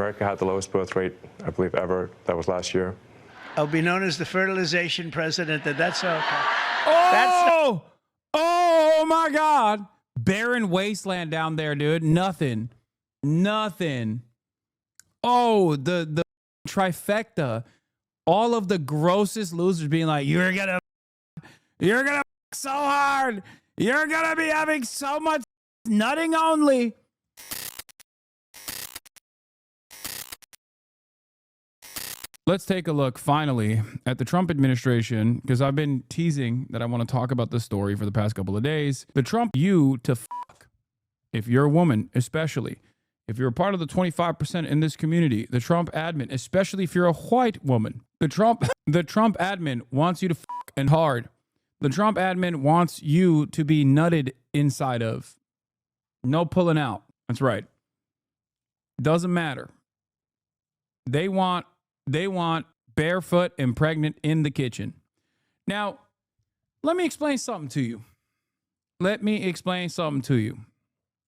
America had the lowest birth rate, I believe, ever. That was last year. I'll be known as the fertilization president. That's okay. Oh my God. Barren wasteland down there, dude. Nothing. Oh, the trifecta. All of the grossest losers being like, you're gonna so hard. You're gonna be having so much nutting only. Let's take a look finally at the Trump administration, because I've been teasing that I want to talk about this story for the past couple of days. The Trump you to fuck, if you're a woman, especially if you're a part of the 25% in this community, the Trump admin, especially if you're a white woman, the Trump admin wants you to fuck and hard. The Trump admin wants you to be nutted inside of. No pulling out. That's right. Doesn't matter. They want barefoot and pregnant in the kitchen. Now, let me explain something to you.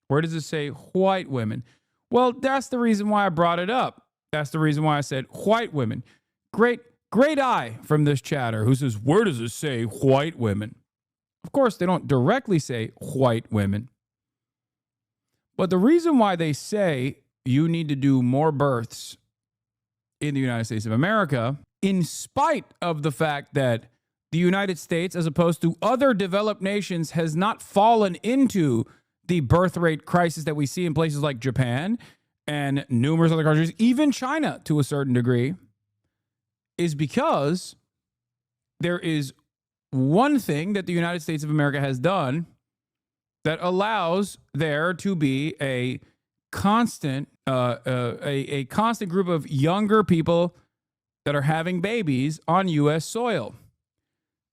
Where does it say white women? Well, that's the reason why I brought it up. That's the reason why I said white women. Great eye from this chatter who says, where does it say white women? Of course, they don't directly say white women. But the reason why they say you need to do more births in the United States of America, in spite of the fact that the United States, as opposed to other developed nations, has not fallen into the birth rate crisis that we see in places like Japan and numerous other countries, even China to a certain degree, is because there is one thing that the United States of America has done that allows there to be a constant group of younger people that are having babies on U.S. soil.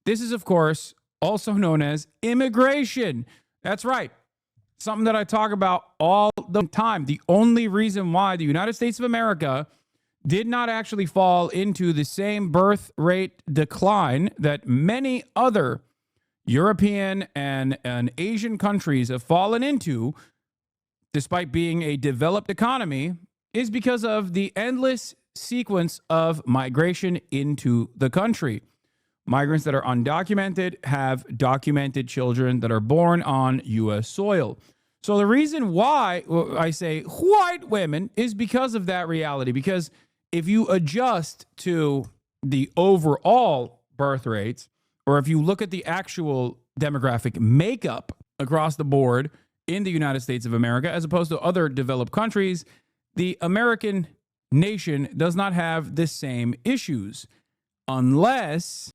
This is, of course, also known as immigration. That's right. Something that I talk about all the time. The only reason why the United States of America did not actually fall into the same birth rate decline that many other European and Asian countries have fallen into, despite being a developed economy, is because of the endless sequence of migration into the country. Migrants that are undocumented have documented children that are born on U.S. soil. So the reason why I say white women is because of that reality. Because if you adjust to the overall birth rates, or if you look at the actual demographic makeup across the board in the United States of America, as opposed to other developed countries, the American nation does not have the same issues. Unless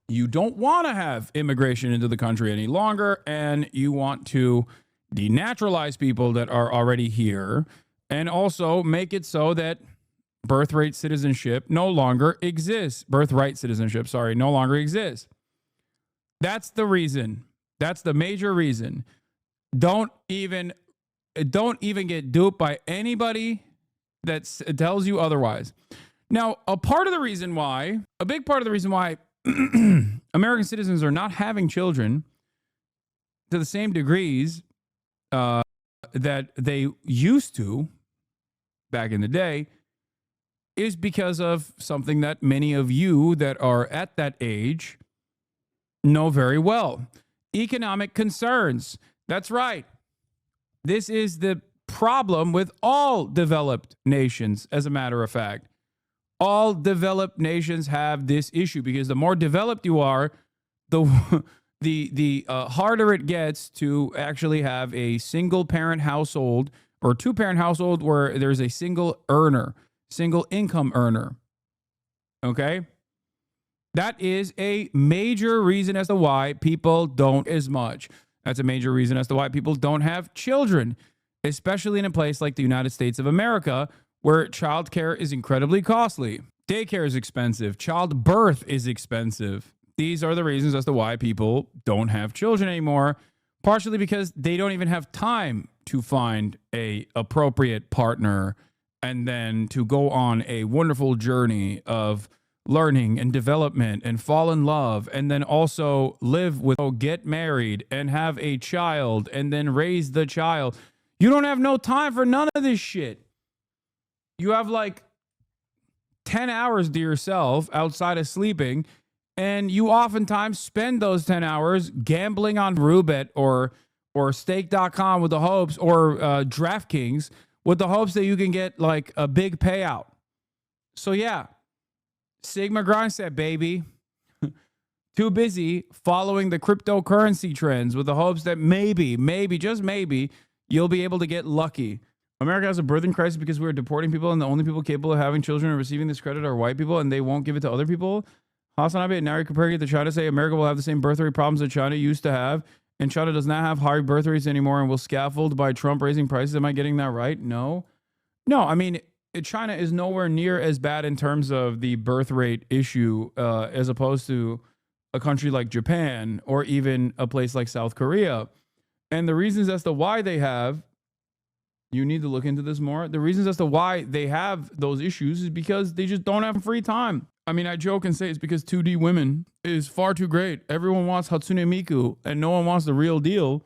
you don't want to have immigration into the country any longer and you want to denaturalize people that are already here, and also make it so that birthright citizenship no longer exists. No longer exists. That's the reason. That's the major reason. Don't even get duped by anybody that tells you otherwise. Now, a big part of the reason why American citizens are not having children to the same degrees that they used to back in the day is because of something that many of you that are at that age know very well. Economic concerns. That's right. This is the problem with all developed nations, as a matter of fact. All developed nations have this issue because the more developed you are, the harder it gets to actually have a single parent household or two parent household where there's a single income earner. Okay? That is a major reason as to why people don't as much. That's a major reason as to why people don't have children, especially in a place like the United States of America, where childcare is incredibly costly. Daycare is expensive. Childbirth is expensive. These are the reasons as to why people don't have children anymore, partially because they don't even have time to find a appropriate partner and then to go on a wonderful journey of learning and development and fall in love and then also get married and have a child and then raise the child. You don't have no time for none of this shit. You have like 10 hours to yourself outside of sleeping, and you oftentimes spend those 10 hours gambling on Roulette or stake.com with the hopes, or DraftKings with the hopes that you can get like a big payout. So yeah, Sigma grind set, baby. Too busy following the cryptocurrency trends with the hopes that maybe, just maybe, you'll be able to get lucky. America has a birthing crisis because we're deporting people, and the only people capable of having children and receiving this credit are white people, and they won't give it to other people. HasanAbi, now you're comparing it to China. Say America will have the same birth rate problems that China used to have, and China does not have high birth rates anymore and will scaffold by Trump raising prices. Am I getting that right? No. I mean, China is nowhere near as bad in terms of the birth rate issue as opposed to a country like Japan or even a place like South Korea. And the reasons as to why they have, you need to look into this more. The reasons as to why they have those issues is because they just don't have free time. I mean, I joke and say it's because 2D women is far too great. Everyone wants Hatsune Miku and no one wants the real deal.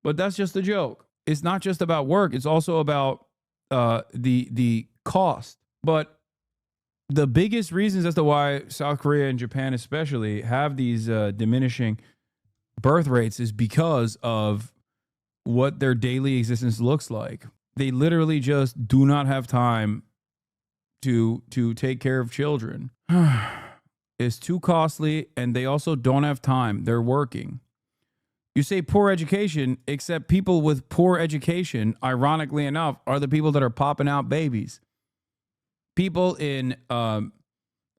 But that's just a joke. It's not just about work. It's also about the cost. But the biggest reasons as to why South Korea and Japan especially have these diminishing birth rates is because of what their daily existence looks like. They literally just do not have time to take care of children. It's too costly, and they also don't have time. They're working. You say poor education, except people with poor education, ironically enough, are the people that are popping out babies. People in,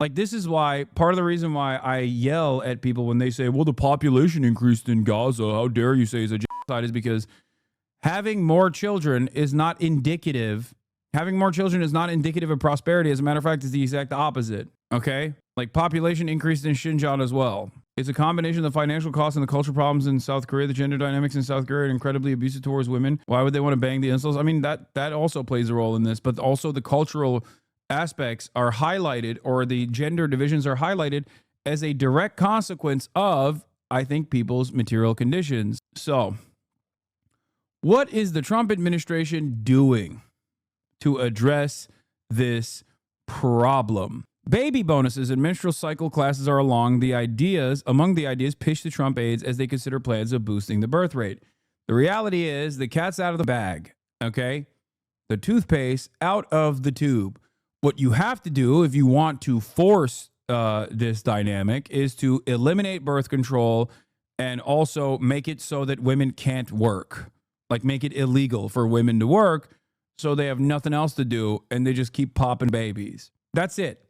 this is why, part of the reason why I yell at people when they say, well, the population increased in Gaza, how dare you say it's a genocide, is because having more children is not indicative. Having more children is not indicative of prosperity. As a matter of fact, it's the exact opposite. Okay? Like, population increased in Xinjiang as well. It's a combination of the financial costs and the cultural problems in South Korea. The gender dynamics in South Korea are incredibly abusive towards women. Why would they want to bang the incels? I mean, that also plays a role in this, but also the cultural aspects are highlighted, or the gender divisions are highlighted as a direct consequence of, I think, people's material conditions. So, what is the Trump administration doing to address this problem? Baby bonuses and menstrual cycle classes are among the ideas pitched to Trump aides as they consider plans of boosting the birth rate. The reality is the cat's out of the bag, okay? The toothpaste out of the tube. What you have to do if you want to force this dynamic is to eliminate birth control and also make it so that women can't work. Like, make it illegal for women to work so they have nothing else to do and they just keep popping babies. That's it.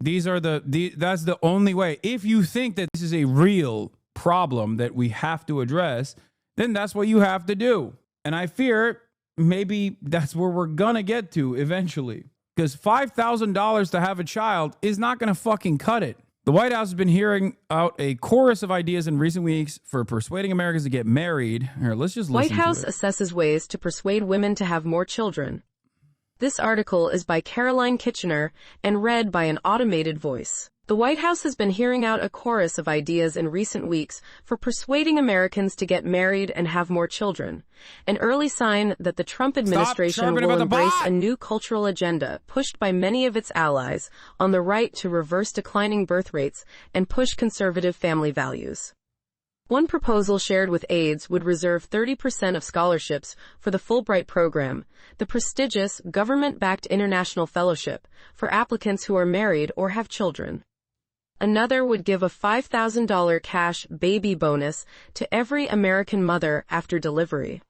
That's the only way. If you think that this is a real problem that we have to address, then that's what you have to do. And I fear maybe that's where we're going to get to eventually. Because $5,000 to have a child is not going to fucking cut it. The White House has been hearing out a chorus of ideas in recent weeks for persuading Americans to get married. Here, let's just listen to it. White House assesses ways to persuade women to have more children. This article is by Caroline Kitchener and read by an automated voice. The White House has been hearing out a chorus of ideas in recent weeks for persuading Americans to get married and have more children, an early sign that the Trump administration will embrace a new cultural agenda pushed by many of its allies on the right to reverse declining birth rates and push conservative family values. One proposal shared with aides would reserve 30% of scholarships for the Fulbright program, the prestigious government-backed international fellowship, for applicants who are married or have children. Another would give a $5,000 cash baby bonus to every American mother after delivery.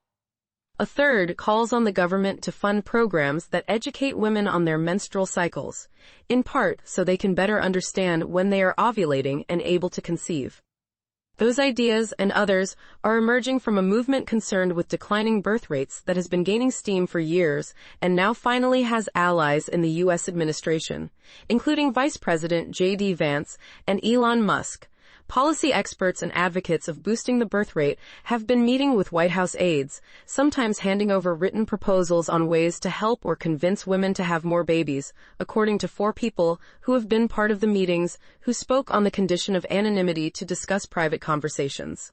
A third calls on the government to fund programs that educate women on their menstrual cycles, in part so they can better understand when they are ovulating and able to conceive. Those ideas and others are emerging from a movement concerned with declining birth rates that has been gaining steam for years and now finally has allies in the U.S. administration, including Vice President J.D. Vance and Elon Musk. Policy experts and advocates of boosting the birth rate have been meeting with White House aides, sometimes handing over written proposals on ways to help or convince women to have more babies, according to 4 people who have been part of the meetings who spoke on the condition of anonymity to discuss private conversations.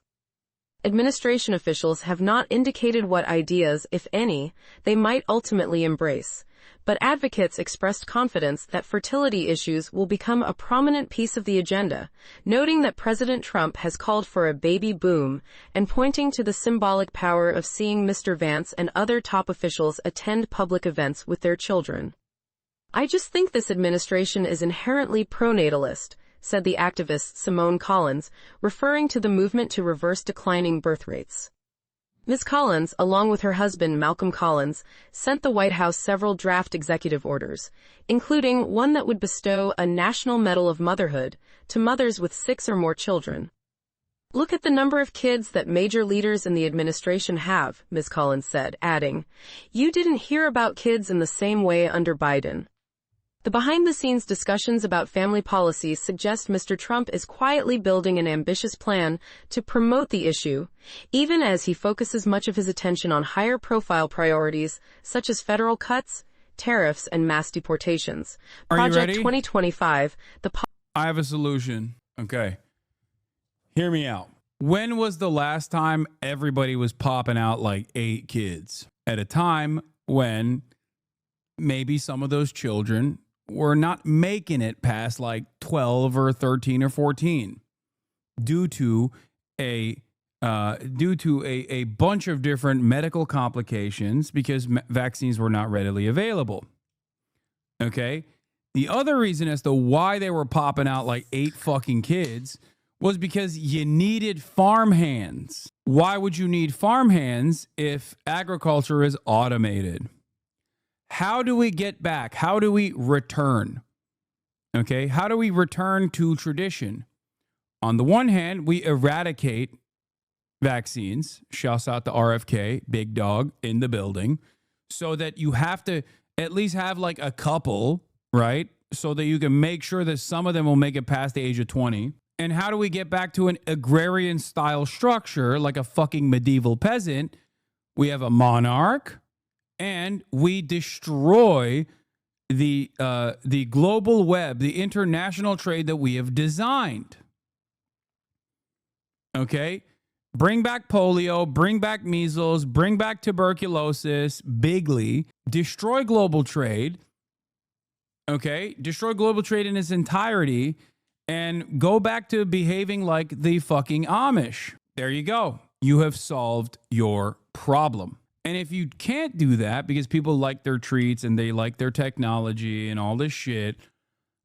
Administration officials have not indicated what ideas, if any, they might ultimately embrace. but advocates expressed confidence that fertility issues will become a prominent piece of the agenda, noting that President Trump has called for a baby boom and pointing to the symbolic power of seeing Mr. Vance and other top officials attend public events with their children. "I just think this administration is inherently pronatalist," said the activist Simone Collins, referring to the movement to reverse declining birth rates. Ms. Collins, along with her husband Malcolm Collins, sent the White House several draft executive orders, including one that would bestow a National Medal of Motherhood to mothers with 6 or more children. "Look at the number of kids that major leaders in the administration have," Ms. Collins said, adding, "You didn't hear about kids in the same way under Biden." The behind-the-scenes discussions about family policies suggest Mr. Trump is quietly building an ambitious plan to promote the issue, even as he focuses much of his attention on higher-profile priorities such as federal cuts, tariffs, and mass deportations. Are you Project ready? 2025, I have a solution. Okay. Hear me out. When was the last time everybody was popping out like 8 kids? At a time when maybe some of those children were not making it past like 12 or 13 or 14 due to a bunch of different medical complications because vaccines were not readily available. Okay? The other reason as to why they were popping out like 8 fucking kids was because you needed farm hands. Why would you need farm hands if agriculture is automated? How do we get back? How do we return? Okay, how do we return to tradition? On the one hand, we eradicate vaccines. Shouts out to RFK, big dog in the building, so that you have to at least have like a couple, right? So that you can make sure that some of them will make it past the age of 20. And how do we get back to an agrarian style structure like a fucking medieval peasant? We have a monarch. And we destroy the global web, the international trade that we have designed. Okay? Bring back polio, bring back measles, bring back tuberculosis, bigly. Destroy global trade. Okay? Destroy global trade in its entirety and go back to behaving like the fucking Amish. There you go. You have solved your problem. And if you can't do that because people like their treats and they like their technology and all this shit,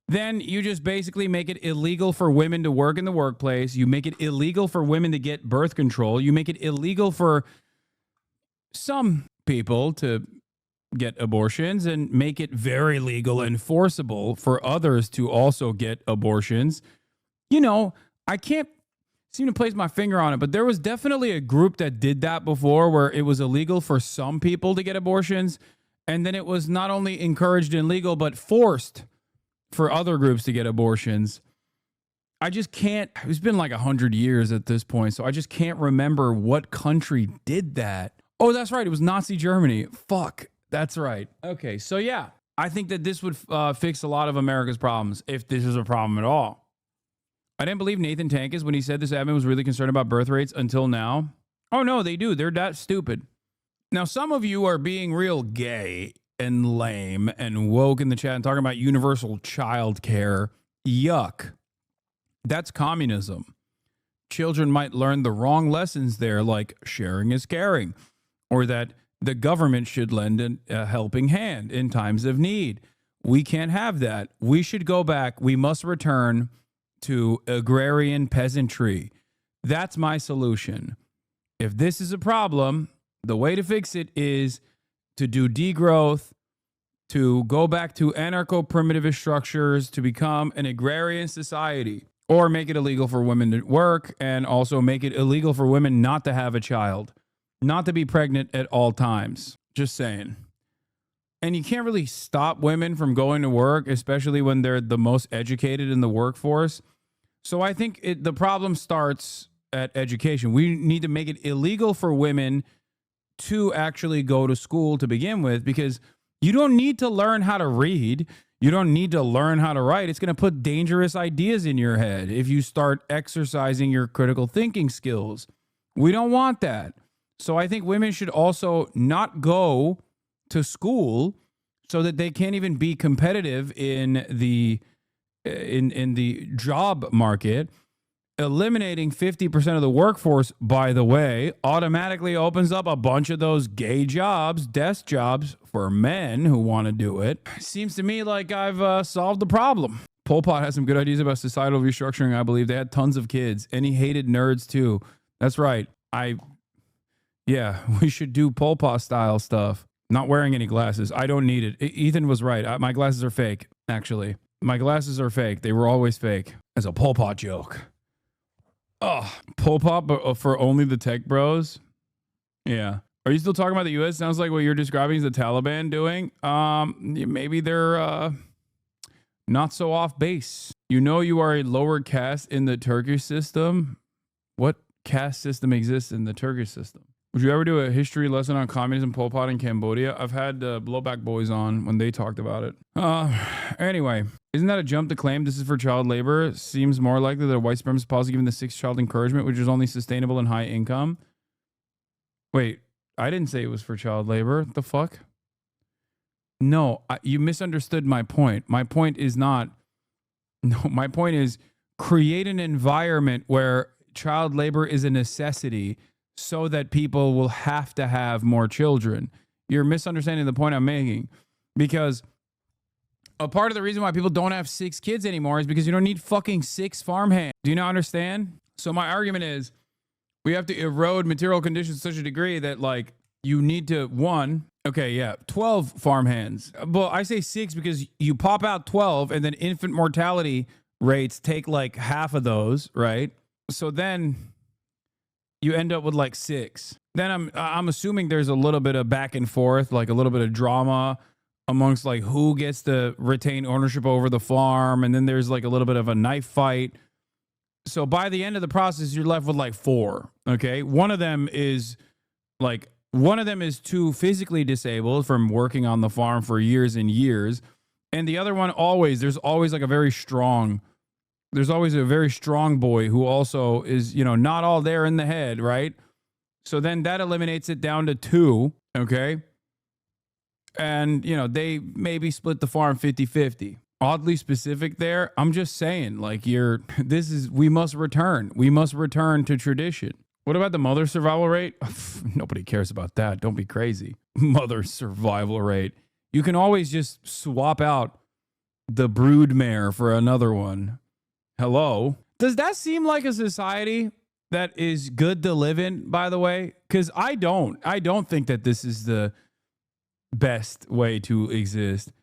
then you just basically make it illegal for women to work in the workplace. You make it illegal for women to get birth control. You make it illegal for some people to get abortions and make it very legal and forcible for others to also get abortions. You know, I can't seem to place my finger on it, but there was definitely a group that did that before where it was illegal for some people to get abortions. And then it was not only encouraged and legal, but forced for other groups to get abortions. I just can't, it's been like 100 years at this point. So I just can't remember what country did that. Oh, that's right. It was Nazi Germany. Fuck. That's right. Okay. So yeah, I think that this would fix a lot of America's problems if this is a problem at all. I didn't believe Nathan Tankes when he said this admin was really concerned about birth rates until now. Oh, no, they do. They're that stupid. Now, some of you are being real gay and lame and woke in the chat and talking about universal child care. Yuck. That's communism. Children might learn the wrong lessons there, like sharing is caring, or that the government should lend a helping hand in times of need. We can't have that. We should go back. We must return to agrarian peasantry. That's my solution. If this is a problem, the way to fix it is to do degrowth, to go back to anarcho-primitivist structures, to become an agrarian society, or make it illegal for women to work and also make it illegal for women not to have a child, not to be pregnant at all times. Just saying. And you can't really stop women from going to work, especially when they're the most educated in the workforce. So I think the problem starts at education. We need to make it illegal for women to actually go to school to begin with, because you don't need to learn how to read. You don't need to learn how to write. It's going to put dangerous ideas in your head if you start exercising your critical thinking skills. We don't want that. So I think women should also not go to school so that they can't even be competitive in the job market. Eliminating 50% of the workforce, by the way, automatically opens up a bunch of those gay jobs, desk jobs for men who want to do it. Seems to me like I've solved the problem. Pol Pot has some good ideas about societal restructuring, I believe. They had tons of kids, and he hated nerds too. That's right. Yeah, we should do Pol Pot style stuff. Not wearing any glasses. I don't need it. Ethan was right. My glasses are fake, actually. My glasses are fake. They were always fake. As a Pol Pot joke. Oh, Pol Pot, but for only the tech bros? Yeah. Are you still talking about the U.S.? Sounds like what you're describing is the Taliban doing. Maybe they're not so off base. You know you are a lower caste in the Turkish system. What caste system exists in the Turkish system? Would you ever do a history lesson on communism, Pol Pot in Cambodia? I've had Blowback Boys on when they talked about it. Anyway, isn't that a jump to claim this is for child labor? Seems more likely that a white supremacist policy given the sixth child encouragement, which is only sustainable in high income. Wait, I didn't say it was for child labor. The fuck? No, you misunderstood my point. My point is not... No, my point is create an environment where child labor is a necessity so that people will have to have more children. You're misunderstanding the point I'm making, because a part of the reason why people don't have 6 kids anymore is because you don't need fucking 6 farmhands. Do you not understand? So my argument is we have to erode material conditions to such a degree that, like, you need to, 12 farmhands. Well, I say 6 because you pop out 12 and then infant mortality rates take like half of those, right? So then you end up with like 6. Then I'm assuming there's a little bit of back and forth, like a little bit of drama amongst like who gets to retain ownership over the farm, and then there's like a little bit of a knife fight. So by the end of the process, you're left with like 4. Okay, one of them is too physically disabled from working on the farm for years and years, and the other one there's always a very strong boy who also is, not all there in the head, right? So then that eliminates it down to 2, okay? And, they maybe split the farm 50-50. Oddly specific there. I'm just saying, like, we must return. We must return to tradition. What about the mother survival rate? Nobody cares about that. Don't be crazy. Mother survival rate. You can always just swap out the brood mare for another one. Hello? Does that seem like a society that is good to live in, by the way? Because I don't think that this is the best way to exist.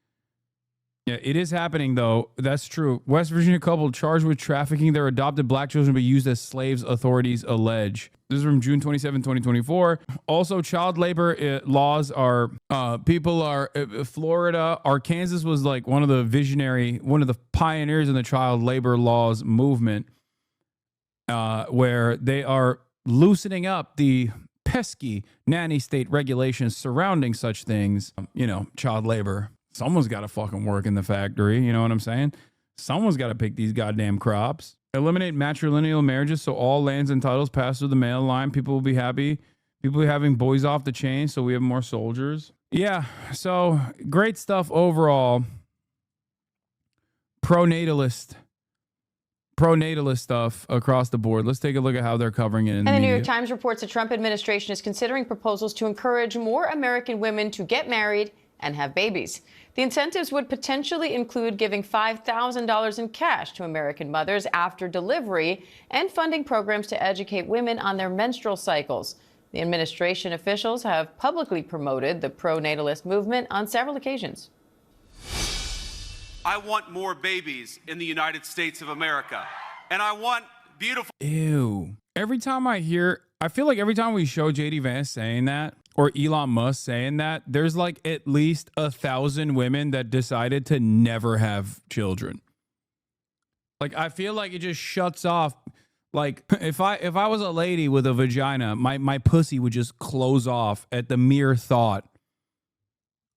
Yeah, it is happening, though. That's true. West Virginia couple charged with trafficking their adopted black children to be used as slaves, authorities allege. This is from June 27, 2024. Also, child labor laws are, Florida, Arkansas was like one of the pioneers in the child labor laws movement, where they are loosening up the pesky nanny state regulations surrounding such things, child labor. Someone's got to fucking work in the factory. You know what I'm saying? Someone's got to pick these goddamn crops. Eliminate matrilineal marriages so all lands and titles pass through the male line. People will be happy. People will be having boys off the chain so we have more soldiers. Yeah, so great stuff overall. Pronatalist stuff across the board. Let's take a look at how they're covering it in the And the New media. York Times reports the Trump administration is considering proposals to encourage more American women to get married and have babies. The incentives would potentially include giving $5,000 in cash to American mothers after delivery and funding programs to educate women on their menstrual cycles. The administration officials have publicly promoted the pro-natalist movement on several occasions. I want more babies in the United States of America, and I want beautiful... Ew. I feel like every time we show JD Vance saying that, or Elon Musk saying that, there's like at least 1,000 women that decided to never have children. Like, I feel like it just shuts off. Like, if I was a lady with a vagina, my pussy would just close off at the mere thought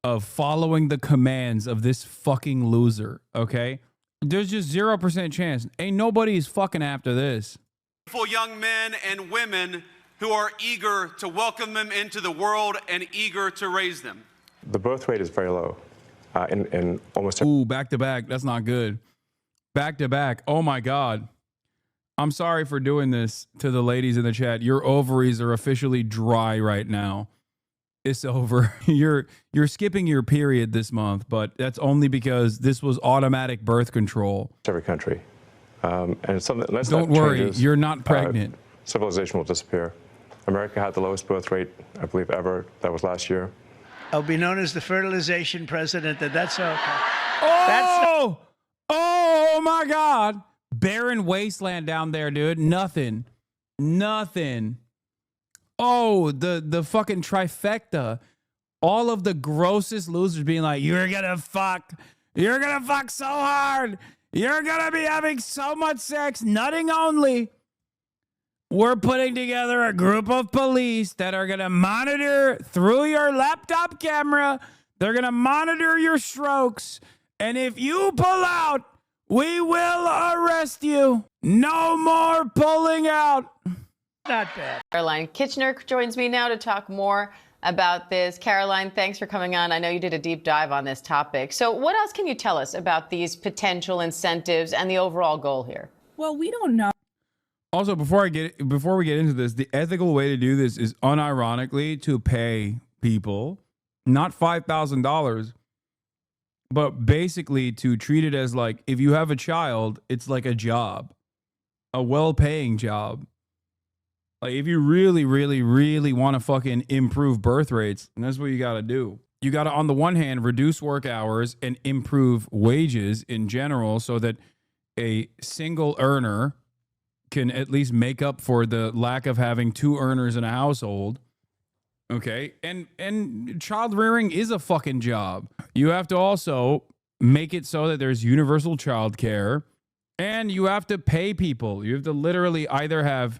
of following the commands of this fucking loser, okay? There's just 0% chance. Ain't nobody's fucking after this. Young men and women who are eager to welcome them into the world and eager to raise them. The birth rate is very low. in almost Ooh, back to back. That's not good. Back to back. Oh my God. I'm sorry for doing this to the ladies in the chat. Your ovaries are officially dry right now. It's over. You're skipping your period this month, but that's only because this was automatic birth control. every country. And it's something, unless Don't that worry, changes, you're not pregnant. civilization will disappear. America had the lowest birth rate, I believe, ever. That was last year. I'll be known as the fertilization president. That's okay. Oh, oh my God. Barren wasteland down there, dude. Nothing. Oh, the fucking trifecta. All of the grossest losers being like, you're gonna fuck so hard. You're gonna be having so much sex, nutting only. We're putting together a group of police that are gonna monitor through your laptop camera. They're gonna monitor your strokes. And if you pull out, we will arrest you. No more pulling out. Not bad. Caroline Kitchener joins me now to talk more about this. Caroline, thanks for coming on. I know you did a deep dive on this topic. So what else can you tell us about these potential incentives and the overall goal here? Well, we don't know. Also, before we get into this, the ethical way to do this is unironically to pay people not $5,000, but basically to treat it as like, if you have a child, it's like a job, a well-paying job. Like, if you really, really, really want to fucking improve birth rates, and that's what you got to do. You got to, on the one hand, reduce work hours and improve wages in general so that a single earner can at least make up for the lack of having two earners in a household. Okay? And child rearing is a fucking job. You have to also make it so that there's universal child care, and you have to pay people. You have to literally either have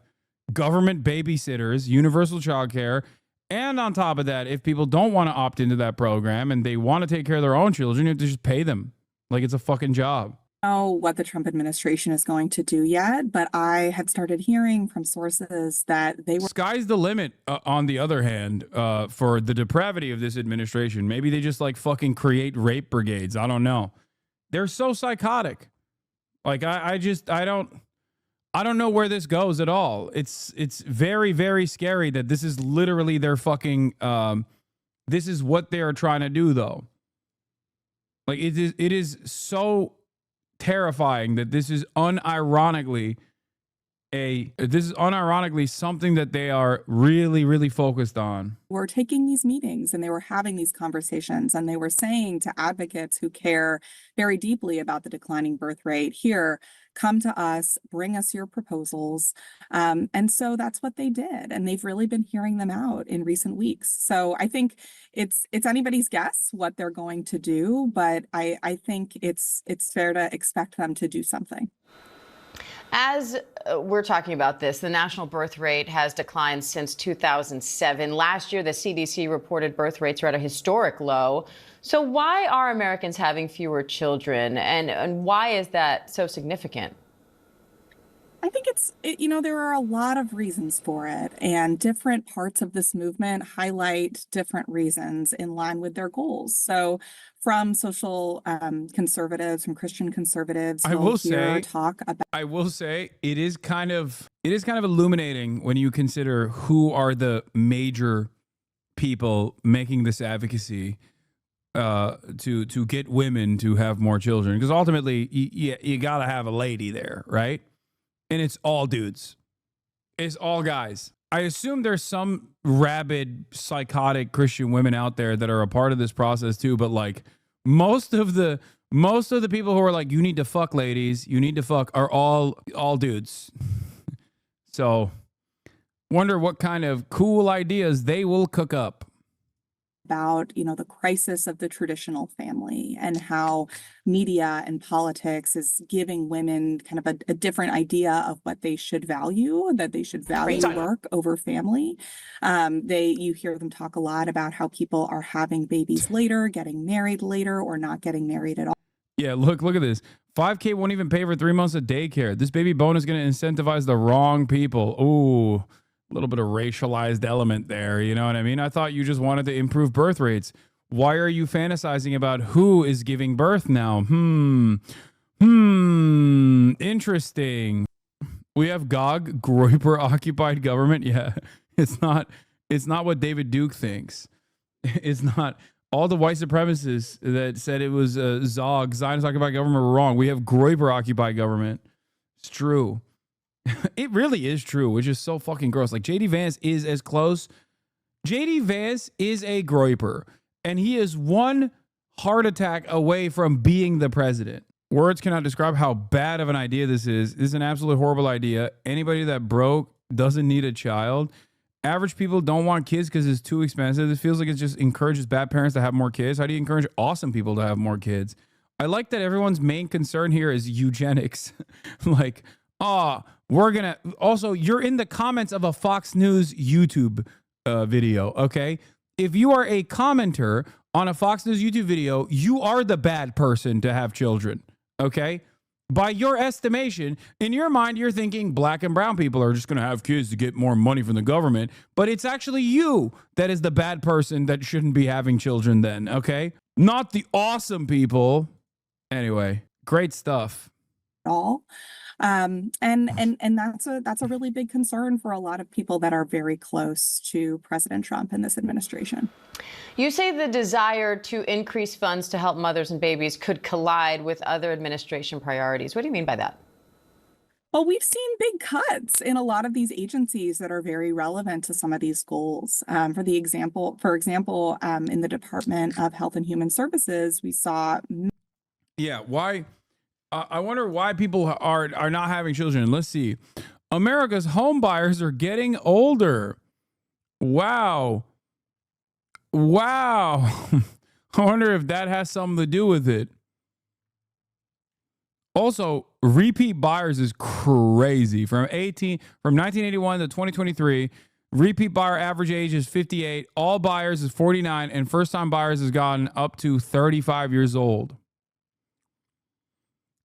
government babysitters, universal child care, and on top of that, if people don't want to opt into that program and they want to take care of their own children, you have to just pay them like it's a fucking job. Know what the Trump administration is going to do yet, but I had started hearing from sources that they were. Sky's the limit, on the other hand, for the depravity of this administration. Maybe they just like fucking create rape brigades. I don't know. They're so psychotic. Like, I don't know where this goes at all. It's very, very scary that this is literally their fucking, this is what they are trying to do though. Like, it is so terrifying that this is unironically something that they are really, really focused on. Were taking these meetings and they were having these conversations, and they were saying to advocates who care very deeply about the declining birth rate, here, come to us, bring us your proposals. And so that's what they did. And they've really been hearing them out in recent weeks. So I think it's anybody's guess what they're going to do, but I think it's fair to expect them to do something. As we're talking about this, the national birth rate has declined since 2007. Last year, the CDC reported birth rates are at a historic low. So why are Americans having fewer children, and why is that so significant? I think there are a lot of reasons for it, and different parts of this movement highlight different reasons in line with their goals. So from social conservatives, from Christian conservatives, I will say it is kind of illuminating when you consider who are the major people making this advocacy to get women to have more children, because ultimately you got to have a lady there, right? And it's all dudes. It's all guys. I assume there's some rabid, psychotic Christian women out there that are a part of this process too. But like most of the people who are like, you need to fuck, ladies, you need to fuck, are all dudes. So wonder what kind of cool ideas they will cook up. About, the crisis of the traditional family and how media and politics is giving women kind of a different idea of what they should value, that they should value work over family. You hear them talk a lot about how people are having babies later, getting married later, or not getting married at all. Yeah, look at this. $5K won't even pay for 3 months of daycare. This baby bonus is going to incentivize the wrong people. Ooh. A little bit of racialized element there, you know what I mean? I thought you just wanted to improve birth rates. Why are you fantasizing about who is giving birth now? Interesting. We have GOG, Groyper occupied government. Yeah, it's not what David Duke thinks. It's not. All the white supremacists that said it was Zog, Zionist occupied government, were wrong. We have Groyper occupied government. It's true. It really is true, which is so fucking gross. Like, JD Vance is as close. JD Vance is a Groyper, and he is one heart attack away from being the president. Words cannot describe how bad of an idea this is. This is an absolutely horrible idea. Anybody that broke doesn't need a child. Average people don't want kids because it's too expensive. This feels like it just encourages bad parents to have more kids. How do you encourage awesome people to have more kids? I like that everyone's main concern here is eugenics. Like, we're going to... Also, you're in the comments of a Fox News YouTube video, okay? If you are a commenter on a Fox News YouTube video, you are the bad person to have children, okay? By your estimation, in your mind, you're thinking black and brown people are just going to have kids to get more money from the government, but it's actually you that is the bad person that shouldn't be having children then, okay? Not the awesome people. Anyway, great stuff. All. And that's a really big concern for a lot of people that are very close to President Trump and this administration. You say the desire to increase funds to help mothers and babies could collide with other administration priorities. What do you mean by that? Well, we've seen big cuts in a lot of these agencies that are very relevant to some of these goals. For example, in the Department of Health and Human Services, we saw. Yeah, why? I wonder why people are not having children. Let's see. America's home buyers are getting older. Wow. I wonder if that has something to do with it. Also, repeat buyers is crazy. From 1981 to 2023, repeat buyer average age is 58. All buyers is 49, and first-time buyers has gotten up to 35 years old.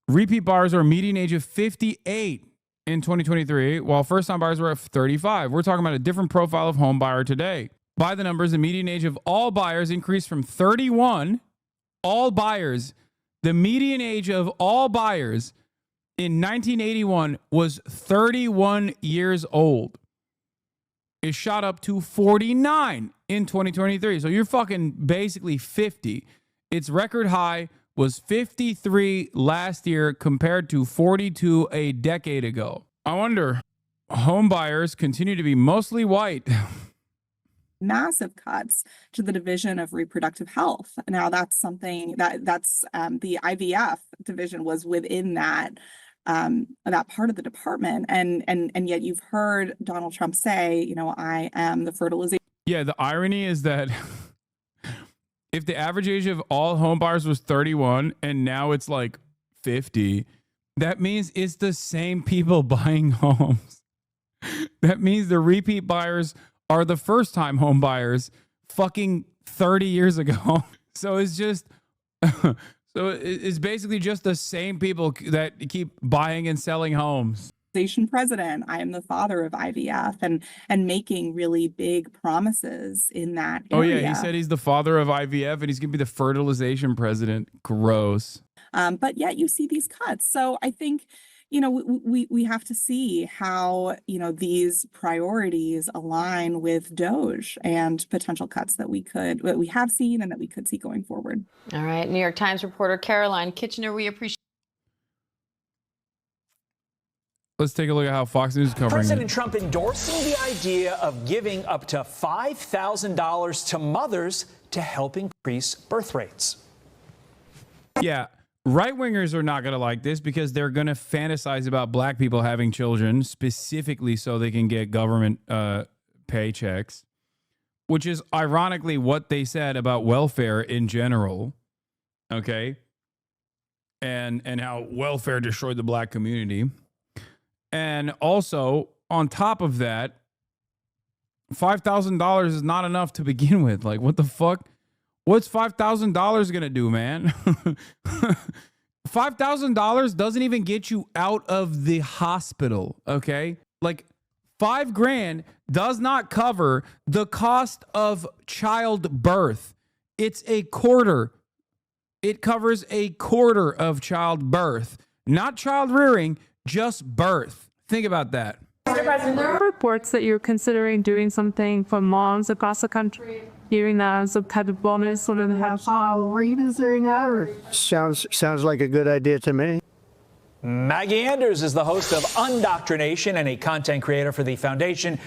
Repeat buyers are a median age of 58 in 2023, while first-time buyers were at 35. We're talking about a different profile of home buyer today. By the numbers, the median age of all buyers increased from 31. All buyers, the median age of all buyers in 1981 was 31 years old. It shot up to 49 in 2023. So you're fucking basically 50. Its record high was 53 last year compared to 42 a decade ago. I wonder, home buyers continue to be mostly white. Massive cuts to the Division of Reproductive Health. Now, that's something that's the IVF division was within that part of the department, and yet you've heard Donald Trump say, I am the fertilization. Yeah, the irony is that if the average age of all home buyers was 31 and now it's like 50, that means it's the same people buying homes. That means the repeat buyers are the first-time home buyers fucking 30 years ago. So it's just, it's basically just the same people that keep buying and selling homes. President, I am the father of IVF, and making really big promises in that area. Oh yeah, he said he's the father of IVF and he's gonna be the fertilization president. Gross. But yet you see these cuts. So I think, we have to see how, these priorities align with DOGE and potential cuts that we have seen and that we could see going forward. All right. New York Times reporter Caroline Kitchener, we appreciate. Let's take a look at how Fox News is covering President it. Trump endorsing the idea of giving up to $5,000 to mothers to help increase birth rates. Yeah, right-wingers are not going to like this because they're going to fantasize about black people having children specifically so they can get government paychecks, which is ironically what they said about welfare in general, okay? And how welfare destroyed the black community. And also, on top of that, $5,000 is not enough to begin with. Like, what the fuck? What's $5,000 going to do, man? $5,000 doesn't even get you out of the hospital, okay? Like, $5,000 does not cover the cost of childbirth It's a quarter. It covers a quarter of childbirth, not child rearing, just birth. Think about that. Mr. President, there are reports that you're considering doing something for moms across the country, giving them some kind of bonus so that they have child. Were you considering that? Or? Sounds like a good idea to me. Maggie Anders is the host of Undoctrination and a content creator for the Foundation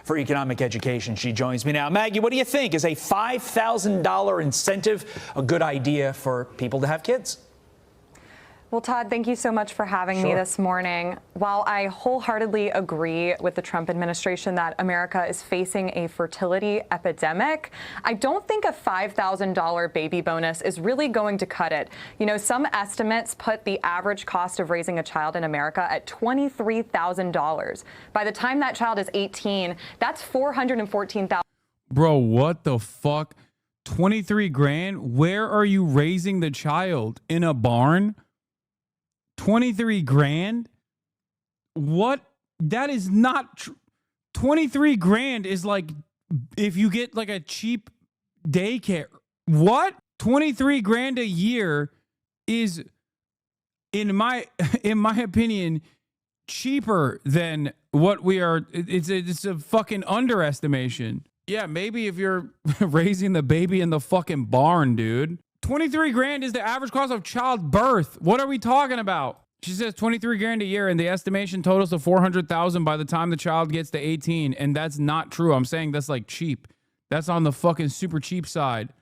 for Economic Education. She joins me now. Maggie, what do you think? Is a $5,000 incentive a good idea for people to have kids? Well, Todd, thank you so much for having me this morning. While I wholeheartedly agree with the Trump administration that America is facing a fertility epidemic, I don't think a $5,000 baby bonus is really going to cut it. You know, some estimates put the average cost of raising a child in America at $23,000. By the time that child is 18, that's $414,000. Bro, what the fuck? 23 grand? Where are you raising the child? In a barn? 23 grand? What? That is not true. 23 grand is like if you get like a cheap daycare. What? 23 grand a year is, in my opinion, cheaper than what we are. It's a fucking underestimation. Yeah, maybe if you're raising the baby in the fucking barn, dude. 23 grand is the average cost of childbirth. What are we talking about? She says 23 grand a year, and the estimation totals to 400,000 by the time the child gets to 18, and that's not true. I'm saying that's like cheap. That's on the fucking super cheap side.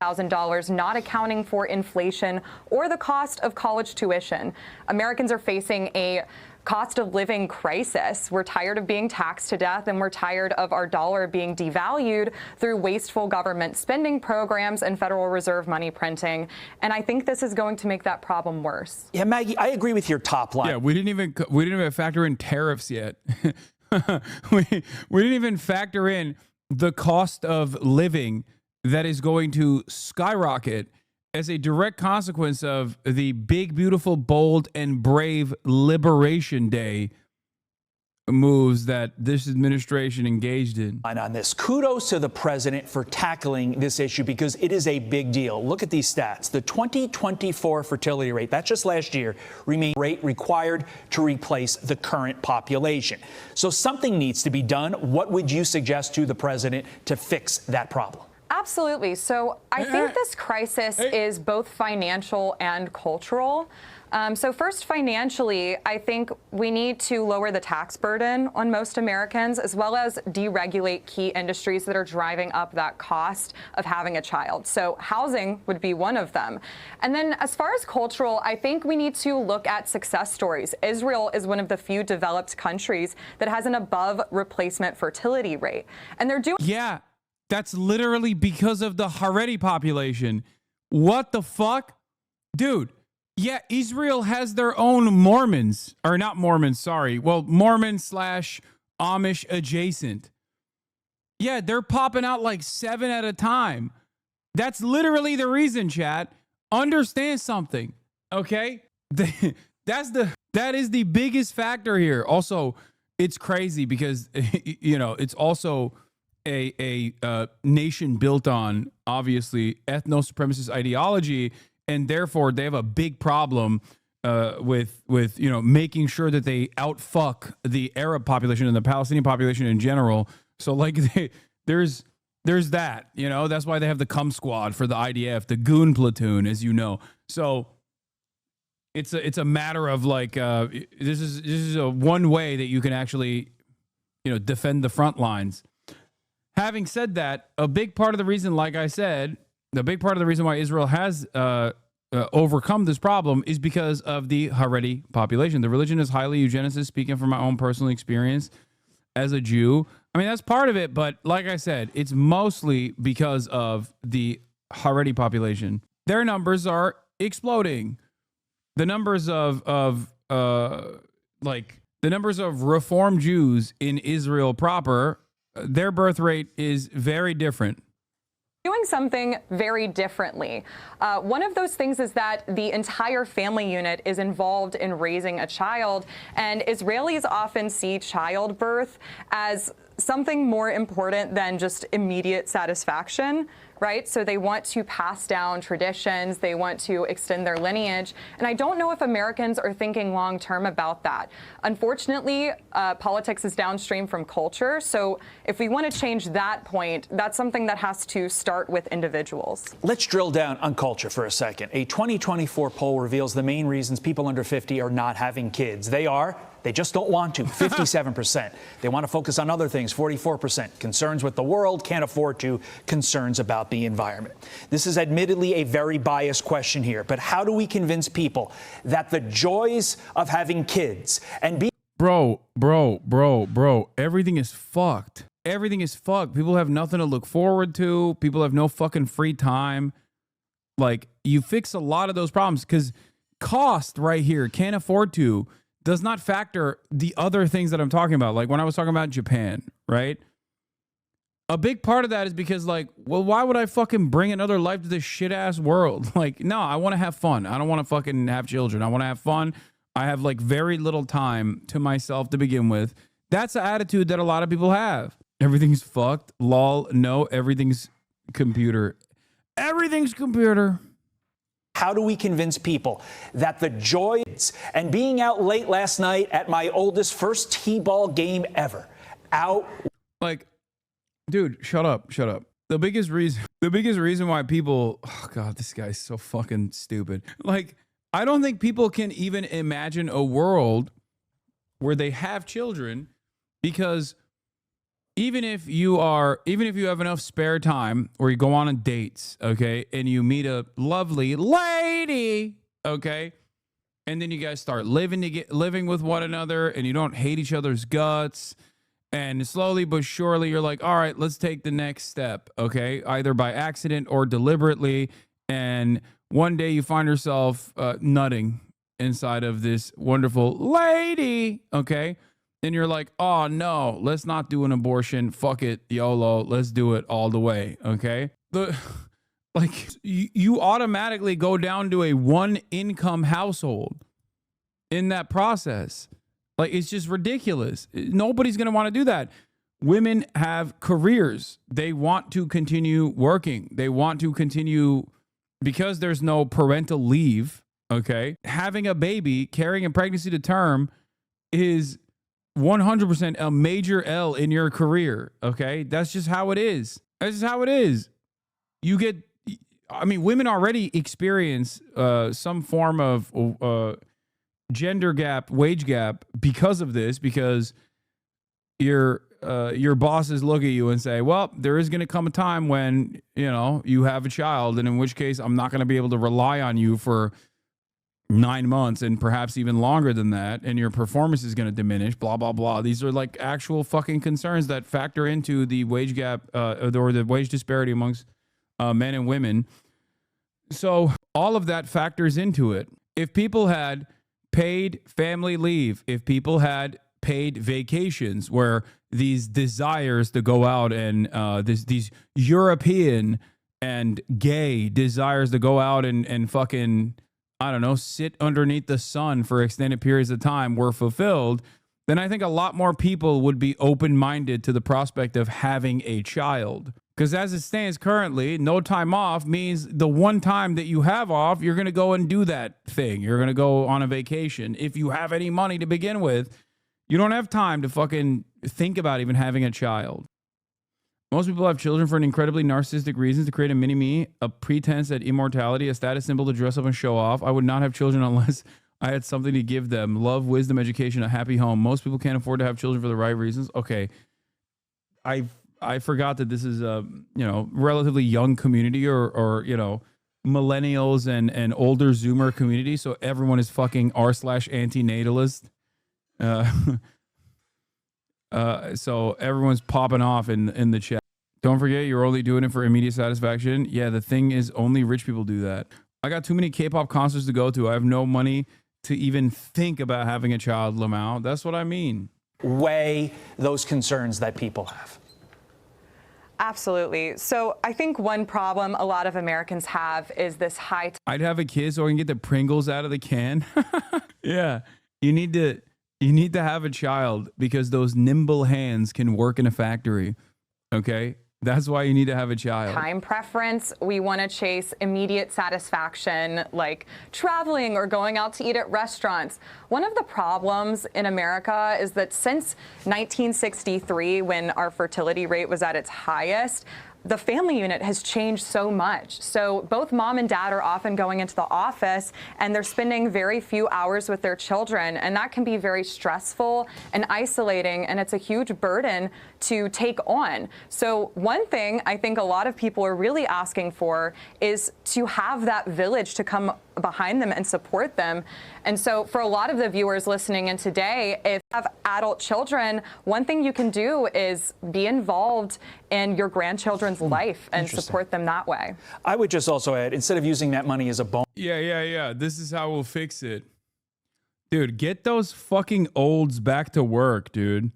$1,000, not accounting for inflation or the cost of college tuition. Americans are facing a cost of living crisis. We're tired of being taxed to death, and we're tired of our dollar being devalued through wasteful government spending programs and Federal Reserve money printing. And I think this is going to make that problem worse. Yeah, Maggie, I agree with your top line. Yeah, we didn't even factor in tariffs yet. we didn't even factor in the cost of living that is going to skyrocket as a direct consequence of the big, beautiful, bold, and brave Liberation Day moves that this administration engaged in. On this, kudos to the president for tackling this issue because it is a big deal. Look at these stats. The 2024 fertility rate, that's just last year, remained rate required to replace the current population. So something needs to be done. What would you suggest to the president to fix that problem? Absolutely. So I think this crisis is both financial and cultural. So first, financially, I think we need to lower the tax burden on most Americans, as well as deregulate key industries that are driving up that cost of having a child. So housing would be one of them. And then as far as cultural, I think we need to look at success stories. Israel is one of the few developed countries that has an above replacement fertility rate. And they're doing... Yeah. That's literally because of the Haredi population. What the fuck? Dude, yeah, Israel has their own Mormons. Or not Mormons, sorry. Well, Mormon / Amish adjacent. Yeah, they're popping out like 7 at a time. That's literally the reason, chat. Understand something, okay? That is the biggest factor here. Also, it's crazy because, you know, it's also... a nation built on, obviously, ethno-supremacist ideology, and therefore they have a big problem with you know, making sure that they outfuck the Arab population and the Palestinian population in general. So like there's that, you know, that's why they have the cum squad for the IDF, the goon platoon, as you know. So it's a matter of like this is a one way that you can actually, you know, defend the front lines. Having said that, a big part of the reason, like I said, the big part of the reason why Israel has overcome this problem is because of the Haredi population. The religion is highly eugenicist, speaking from my own personal experience as a Jew. I mean, that's part of it, but like I said, it's mostly because of the Haredi population. Their numbers are exploding. The numbers of Reform Jews in Israel proper, their birth rate is very different. Doing something very differently. One of those things is that the entire family unit is involved in raising a child, and Israelis often see childbirth as something more important than just immediate satisfaction. right? So they want to pass down traditions, they want to extend their lineage, and I don't know if Americans are thinking long term about that. Unfortunately, politics is downstream from culture, so if we want to change that point, that's something that has to start with individuals. Let's drill down on culture for a second. A 2024 poll reveals the main reasons people under 50 are not having kids. They just don't want to, 57%. They want to focus on other things, 44%. Concerns with the world, can't afford to, concerns about the environment. This is admittedly a very biased question here, but how do we convince people that the joys of having kids and being... Bro, everything is fucked. Everything is fucked. People have nothing to look forward to. People have no fucking free time. Like, you fix a lot of those problems because cost right here, can't afford to, does not factor the other things that I'm talking about. Like when I was talking about Japan, right? A big part of that is because, like, well, why would I fucking bring another life to this shit ass world? Like, no, I want to have fun. I don't want to fucking have children. I want to have fun. I have like very little time to myself to begin with. That's the attitude that a lot of people have. Everything's fucked. Lol. No, everything's computer. Everything's computer. How do we convince people that the joys and being out late last night at my oldest first T-ball game ever, like, dude, shut up. The biggest reason why people, oh God, this guy's so fucking stupid. Like, I don't think people can even imagine a world where they have children because even if you have enough spare time or you go on dates, okay, and you meet a lovely lady, okay, and then you guys start living with one another and you don't hate each other's guts, and slowly but surely you're like, all right, let's take the next step, okay, either by accident or deliberately, and one day you find yourself nutting inside of this wonderful lady, okay? And you're like, oh no, let's not do an abortion. Fuck it, YOLO. Let's do it all the way. Okay. You automatically go down to a one income household in that process. Like, it's just ridiculous. Nobody's going to want to do that. Women have careers. They want to continue working. They want to continue because there's no parental leave. Okay. Having a baby, carrying a pregnancy to term is 100% a major L in your career, okay? That's just how it is. Women already experience some form of gender gap, wage gap because of this, because your bosses look at you and say, well, there is going to come a time when, you have a child, and in which case I'm not going to be able to rely on you for 9 months and perhaps even longer than that, and your performance is going to diminish, blah, blah, blah. These are like actual fucking concerns that factor into the wage gap or the wage disparity amongst men and women. So all of that factors into it. If people had paid family leave, if people had paid vacations where these desires to go out and these European and gay desires to go out and fucking, I don't know, sit underneath the sun for extended periods of time were fulfilled, then I think a lot more people would be open-minded to the prospect of having a child. Because as it stands currently, no time off means the one time that you have off, you're going to go and do that thing. You're going to go on a vacation. If you have any money to begin with, you don't have time to fucking think about even having a child. Most people have children for an incredibly narcissistic reasons, to create a mini-me, a pretense at immortality, a status symbol to dress up and show off. I would not have children unless I had something to give them. Love, wisdom, education, a happy home. Most people can't afford to have children for the right reasons. Okay. I forgot that this is a, relatively young community or millennials and older Zoomer community. So everyone is fucking r/antinatalist. So everyone's popping off in the chat. Don't forget, you're only doing it for immediate satisfaction. Yeah, the thing is, only rich people do that. I got too many K-pop concerts to go to. I have no money to even think about having a child, Lamau. That's what I mean. Weigh those concerns that people have. Absolutely. So I think one problem a lot of Americans have is this high. I'd have a kid so I can get the Pringles out of the can. Yeah, you need to have a child because those nimble hands can work in a factory. Okay, That's why you need to have a child. Time preference. We want to chase immediate satisfaction, like traveling or going out to eat at restaurants. One of the problems in America is that since 1963, when our fertility rate was at its highest, the family unit has changed so much. So both mom and dad are often going into the office and they're spending very few hours with their children. And that can be very stressful and isolating. And it's a huge burden to take on. So one thing I think a lot of people are really asking for is to have that village to come behind them and support them. And so for a lot of the viewers listening in today, if you have adult children, one thing you can do is be involved in your grandchildren's life and support them that way. I would just also add, instead of using that money as a bonus. Yeah. This is how we'll fix it. Dude, get those fucking olds back to work, dude.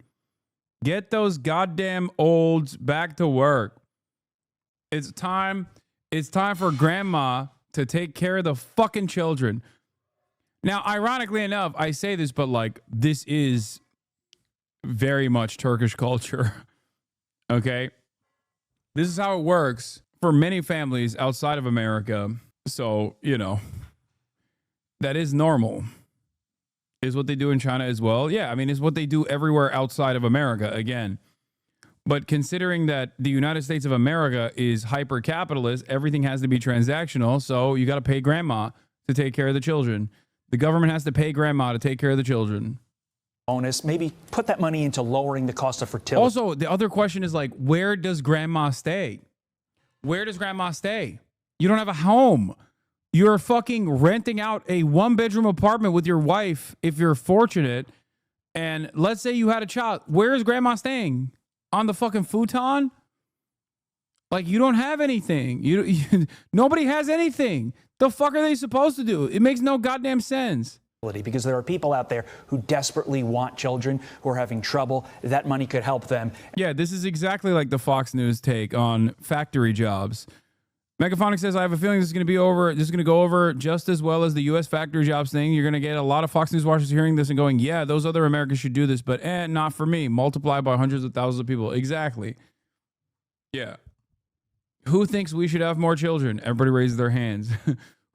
Get those goddamn olds back to work. It's time for grandma to take care of the fucking children. Now, ironically enough, I say this, but like, this is very much Turkish culture. Okay? This is how it works for many families outside of America. So, you know, that is normal. Is what they do in China as well. Yeah, I mean, it's what they do everywhere outside of America, again. But considering that the United States of America is hyper-capitalist, everything has to be transactional, so you got to pay grandma to take care of the children. The government has to pay grandma to take care of the children. Bonus, maybe put that money into lowering the cost of fertility. Also, the other question is like, where does grandma stay? Where does grandma stay? You don't have a home. You're fucking renting out a one-bedroom apartment with your wife if you're fortunate. And let's say you had a child. Where is grandma staying? On the fucking futon? Like, you don't have anything. Nobody has anything. The fuck are they supposed to do? It makes no goddamn sense. Because there are people out there who desperately want children, who are having trouble. That money could help them. Yeah, this is exactly like the Fox News take on factory jobs. Megaphonic says, I have a feeling this is going to go over just as well as the U.S. factory jobs thing. You're going to get a lot of Fox News watchers hearing this and going, yeah, those other Americans should do this, but not for me. Multiply by hundreds of thousands of people. Exactly. Yeah. Who thinks we should have more children? Everybody raises their hands.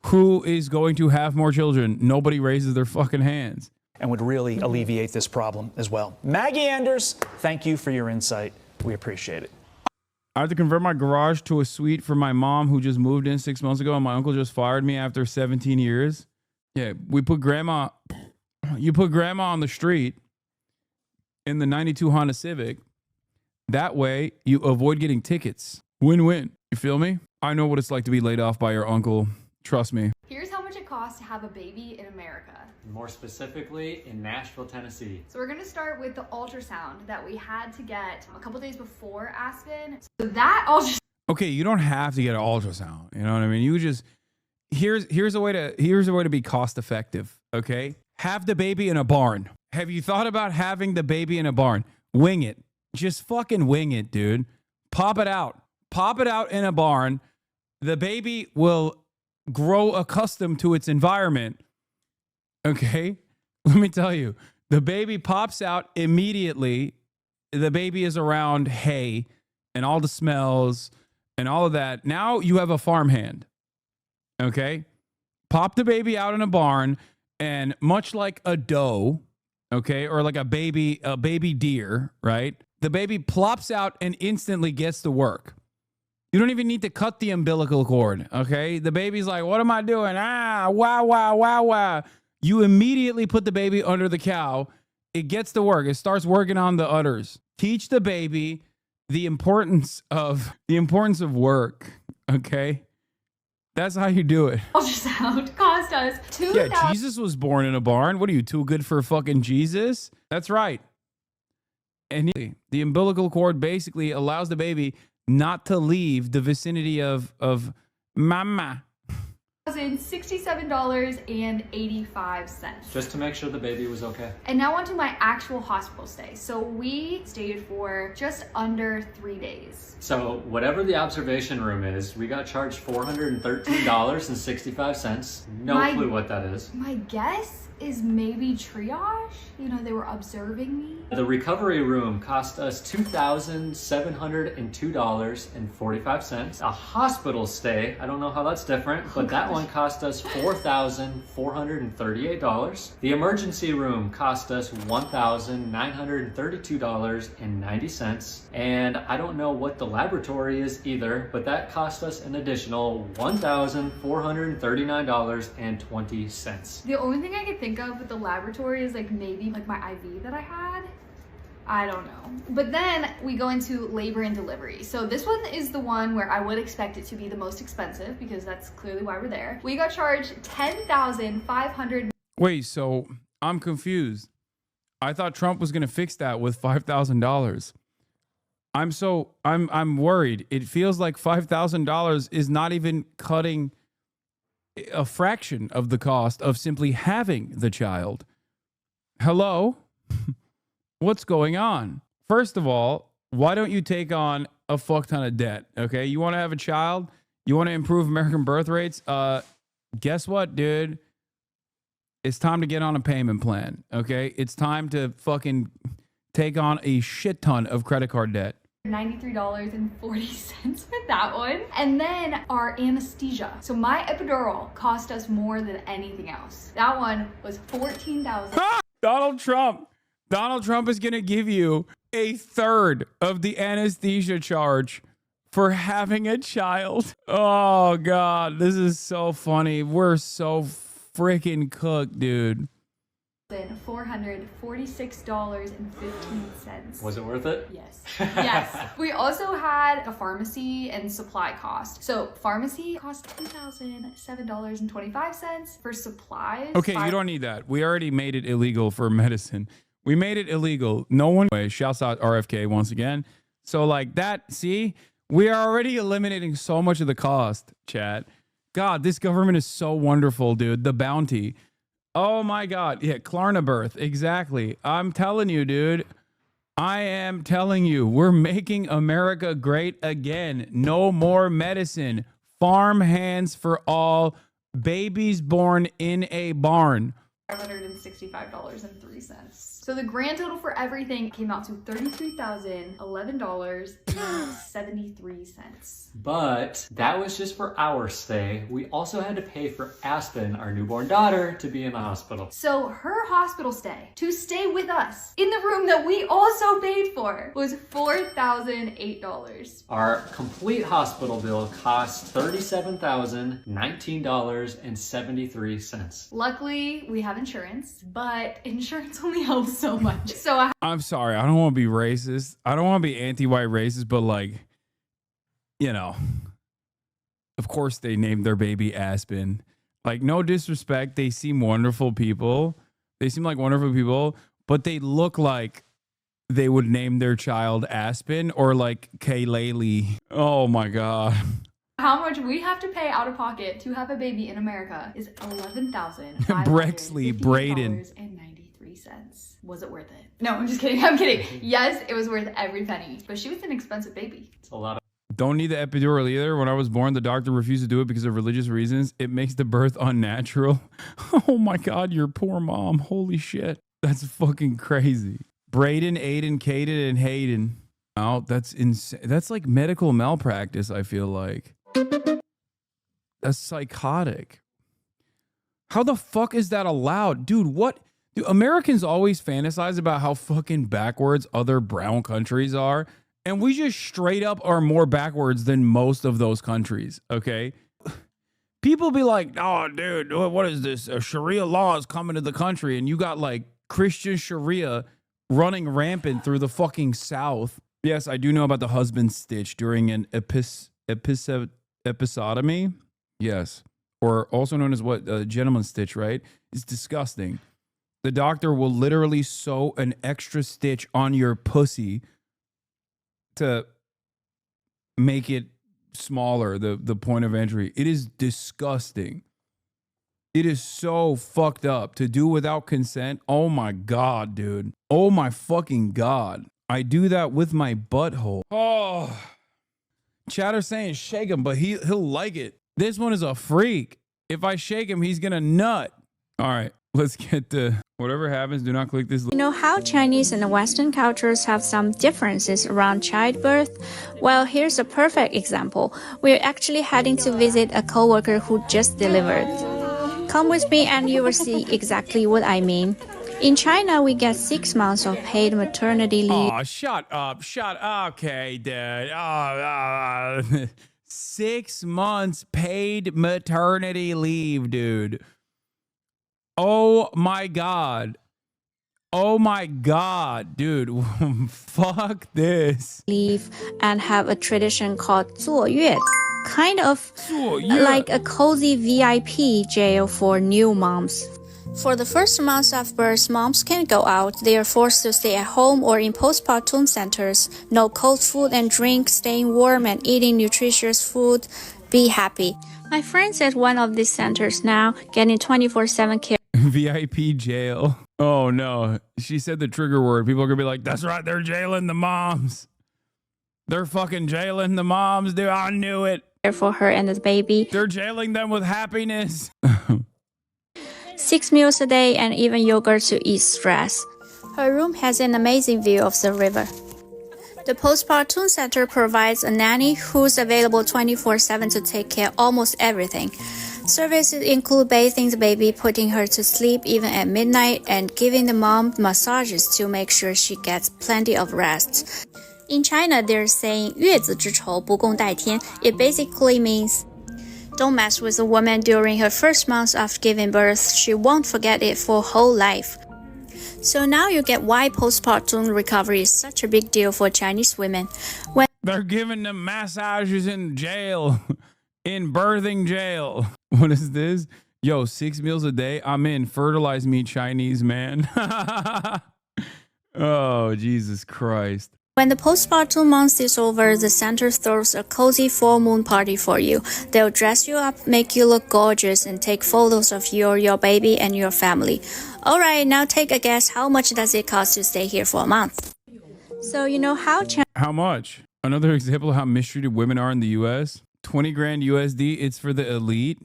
Who is going to have more children? Nobody raises their fucking hands. And would really alleviate this problem as well. Maggie Anders, thank you for your insight. We appreciate it. I have to convert my garage to a suite for my mom who just moved in 6 months ago, and my uncle just fired me after 17 years. Yeah, you put grandma on the street in the 92 Honda Civic. That way you avoid getting tickets. Win-win. You feel me? I know what it's like to be laid off by your uncle. Trust me. Here's how much it costs to have a baby in America. More specifically, in Nashville, Tennessee. So we're gonna start with the ultrasound that we had to get a couple days before Aspen. So that ultrasound. Okay, you don't have to get an ultrasound. You know what I mean? You just here's a way to be cost effective. Okay, have the baby in a barn. Have you thought about having the baby in a barn? Wing it. Just fucking wing it, dude. Pop it out. Pop it out in a barn. The baby will grow accustomed to its environment. Okay, let me tell you, the baby pops out immediately. The baby is around hay and all the smells and all of that. Now you have a farmhand. Okay, pop the baby out in a barn, and much like a doe, okay, or like a baby deer, right? The baby plops out and instantly gets to work. You don't even need to cut the umbilical cord, okay? The baby's like, what am I doing? Wow. You immediately put the baby under the cow. It gets to work. It starts working on the udders. Teach the baby the importance of work, okay? That's how you do it. Ultrasound cost us $2,000. Yeah, Jesus was born in a barn. What are you, too good for fucking Jesus? That's right. And the umbilical cord basically allows the baby not to leave the vicinity of mama. $67.85. Just to make sure the baby was okay. And now onto my actual hospital stay. So we stayed for just under 3 days. So whatever the observation room is, we got charged $413.65. No clue what that is. My guess is maybe triage. You know, they were observing me. The recovery room cost us $2,702.45. A hospital stay, I don't know how that's different, but that one cost us $4,438. The emergency room cost us $1,932.90. And I don't know what the laboratory is either, but that cost us an additional $1,439.20. The only thing I could think of with the laboratory is like maybe like my IV that I had. I don't know. But then we go into labor and delivery. So this one is the one where I would expect it to be the most expensive because that's clearly why we're there. We got charged $10,500. Wait, so I'm confused. I thought Trump was going to fix that with $5,000. I'm worried. It feels like $5,000 is not even cutting a fraction of the cost of simply having the child. Hello? What's going on? First of all, why don't you take on a fuck ton of debt? Okay, you want to have a child? You want to improve American birth rates? Guess what, dude? It's time to get on a payment plan. Okay, it's time to fucking take on a shit ton of credit card debt. $93.40 for that one. And then our anesthesia. So my epidural cost us more than anything else. That one was $14,000. Donald Trump is going to give you a third of the anesthesia charge for having a child. Oh, God. This is so funny. We're so freaking cooked, dude. $446.15. Was it worth it? Yes. Yes. We also had a pharmacy and supply cost. So pharmacy cost $2,007.25 for supplies. Okay, you don't need that. We already made it illegal for medicine. We made it illegal. No one way. Shouts out RFK once again. So like that, see, we are already eliminating so much of the cost, chat. God, this government is so wonderful, dude. The bounty. Oh my God. Yeah, Klarna birth. Exactly. I'm telling you, dude. I am telling you, we're making America great again. No more medicine. Farm hands for all. Babies born in a barn. $565.03. So the grand total for everything came out to $33,011.73. But that was just for our stay. We also had to pay for Aspen, our newborn daughter, to be in the hospital. So her hospital stay, to stay with us in the room that we also paid for, was $4,008. Our complete hospital bill cost $37,019.73. Luckily, we have insurance, but insurance only helps so much. So I'm sorry. I don't want to be racist. I don't want to be anti-white racist, but like, you know, of course they named their baby Aspen. Like, no disrespect. They seem wonderful people. They seem like wonderful people, but they look like they would name their child Aspen or like Kaylali. Oh my God. how much we have to pay out of pocket to have a baby in America is Brexley, Braden. $11,550.93. Was it worth it? No, I'm just kidding. I'm kidding. Yes, it was worth every penny, but she was an expensive baby. It's a lot of. Don't need the epidural either. When I was born, the doctor refused to do it because of religious reasons. It makes the birth unnatural. Oh my God, your poor mom. Holy shit. That's fucking crazy. Braden, Aiden, Caden, and Hayden. Oh, that's insane. That's like medical malpractice, I feel like. That's psychotic. How the fuck is that allowed? Dude, what? Do Americans always fantasize about how fucking backwards other brown countries are? And we just straight up are more backwards than most of those countries, okay? People be like, oh, dude, what is this? Sharia law is coming to the country. And you got like Christian Sharia running rampant through the fucking South. Yes, I do know about the husband stitch during an episotomy. Yes. Or also known as what? Gentleman's stitch, right? It's disgusting. The doctor will literally sew an extra stitch on your pussy to make it smaller, the point of entry. It is disgusting. It is so fucked up to do without consent. Oh my God, dude. Oh my fucking God. I do that with my butthole. Oh. Chatter saying shake him, but he'll like it. This one is a freak. If I shake him, he's gonna nut. All right, let's get to whatever happens. Do not click this. You know how Chinese and Western cultures have some differences around childbirth? Well, here's a perfect example. We're actually heading to visit a coworker who just delivered. Come with me and you will see exactly what I mean. In China, we get 6 months of paid maternity leave. Oh, shut up. Okay, dude. 6 months paid maternity leave, dude. Oh my God. Oh my God, dude. Fuck this. Leave and have a tradition called 坐月, kind of like a cozy VIP jail for new moms. For the first months of birth, moms can't go out. They are forced to stay at home or in postpartum centers. No cold food and drink, staying warm and eating nutritious food. Be happy. My friend's at one of these centers now, getting 24/7 care. VIP jail. Oh no. She said the trigger word. People are gonna be like, that's right, they're jailing the moms. They're fucking jailing the moms, dude. I knew it. For her and the baby. They're jailing them with happiness. 6 meals a day and even yogurt to ease stress. Her room has an amazing view of the river. The postpartum center provides a nanny who's available 24/7 to take care of almost everything. Services include bathing the baby, putting her to sleep even at midnight, and giving the mom massages to make sure she gets plenty of rest. In China, they're saying 月子之仇不共戴天. It basically means don't mess with a woman during her first months of giving birth. She won't forget it for her whole life. So now you get why postpartum recovery is such a big deal for Chinese women. When they're giving them massages in jail, in birthing jail. What is this? Yo, 6 meals a day. I'm in. Fertilize me, Chinese man. Oh, Jesus Christ. When the postpartum month is over, the center throws a cozy full moon party for you. They'll dress you up, make you look gorgeous, and take photos of your baby and your family. All right, now take a guess. How much does it cost to stay here for a month? So you know how much? Another example of how mistreated women are in the U.S. 20 grand USD. It's for the elite.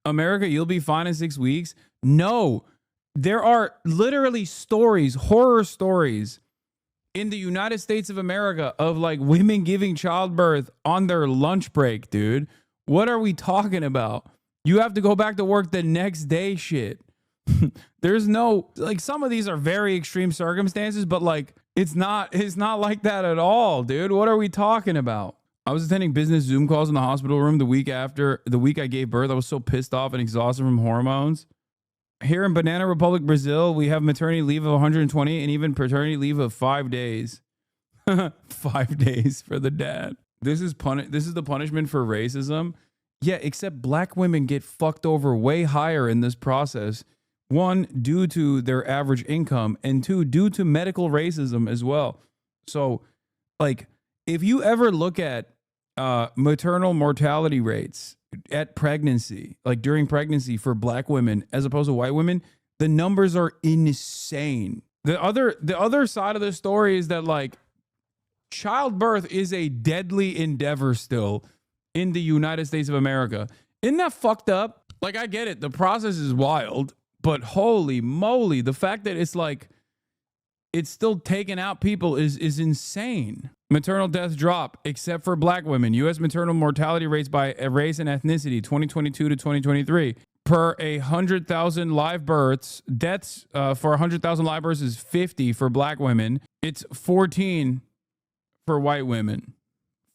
America, you'll be fine in 6 weeks. No, there are literally stories, horror stories in the United States of America of like women giving childbirth on their lunch break, dude. What are we talking about? You have to go back to work the next day, shit. There's no, like, some of these are very extreme circumstances, but like it's not like that at all, dude. What are we talking about? I was attending business Zoom calls in the hospital room the week I gave birth. I was so pissed off and exhausted from hormones. Here in Banana Republic, Brazil, we have maternity leave of 120 and even paternity leave of 5 days. 5 days for the dad. This is the punishment for racism. Yeah, except black women get fucked over way higher in this process. 1, due to their average income, and 2, due to medical racism as well. So, like, if you ever look at maternal mortality rates at pregnancy, like during pregnancy for black women as opposed to white women, the numbers are insane. The other side of the story is that like childbirth is a deadly endeavor still in the United States of America. Isn't that fucked up? Like, I get it. The process is wild, but holy moly, the fact that it's like it's still taking out people is insane. Maternal deaths drop, except for black women. U.S. maternal mortality rates by race and ethnicity, 2022 to 2023. Per 100,000 live births, deaths for 100,000 live births is 50 for black women. It's 14 for white women.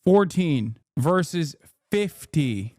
14 versus 50.